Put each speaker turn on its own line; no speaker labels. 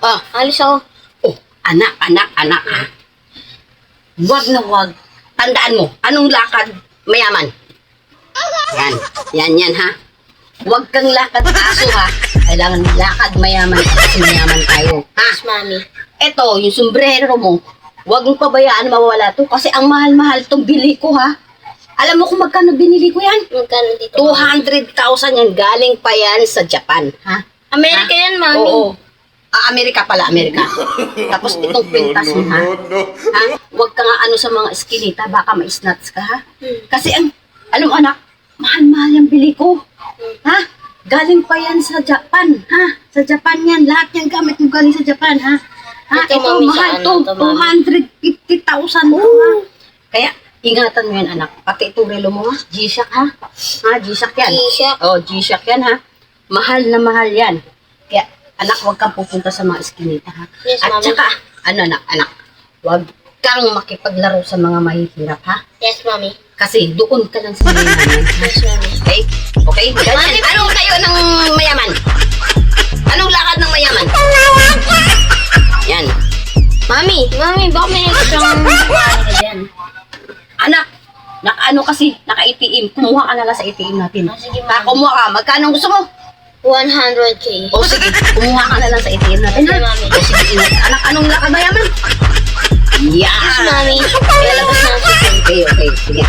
Oh,
Alis ako.
oh, anak, ha? Wag na wag. Tandaan mo, anong lakad mayaman? Yan, ha? Wag kang lakad aso, ha? Kailangan lakad mayaman kasi mayaman tayo, ha?
Yes, Mami.
Eto, yung sombrero mo, wag mong pabayaan mawala to kasi ang mahal-mahal tong bili ko, ha? Alam mo kung magkano binili ko yan?
Magkano dito, Mami?
200,000 yan. Galing pa yan sa Japan, ha?
Amerika yan, Mami.
Oo. Amerika pala, Amerika. Tapos itong kwintas mo, ha? Ha? Huwag ka nga ano sa mga eskinita, baka ma-snatch ka, ha? Kasi alam mo anak, mahal-mahal yung bili ko. Ha? Galing pa yan sa Japan, ha? Sa Japan yan. Lahat yan gamit mo galing sa Japan, ha? Ha?
Ito,
Ito,
Mami,
mahal
sa
to.
ano to, Mami?
250,000 to, ha? Kaya, ingatan mo yan, anak. Pati itong relo mo, ha? G-Shock, ha? Ha? G-Shock yan.
G-Shock?
Oh, G-Shock yan, ha? Mahal na mahal yan. Kaya, anak, huwag kang pupunta sa mga eskinita, ha?
Yes,
At
Mami.
saka, anak, huwag kang makipaglaro sa mga mahihirap, ha?
Yes, Mami.
Kasi doon ka lang sa mayaman.
Yes, Mami.
Okay? Okay? Ganyan. Anong tayo ng mayaman? Anong lakad ng mayaman? Yan.
Mami, baka may extra dyan.
Anak, ano kasi, naka-ATM. Kumuha ka na lang sa ATM natin.
Sige,
Ha,
Mami.
kumuha ka. Magkano gusto mo?
100K.
O sige, kumuha ka na lang sa ATM natin.
Sige,
Ha?
Mami.
O sige, ingat. Anak, anong lakad mayaman?
Yes,
Yan.
Mami.
Lalabas na. Okay. Sige.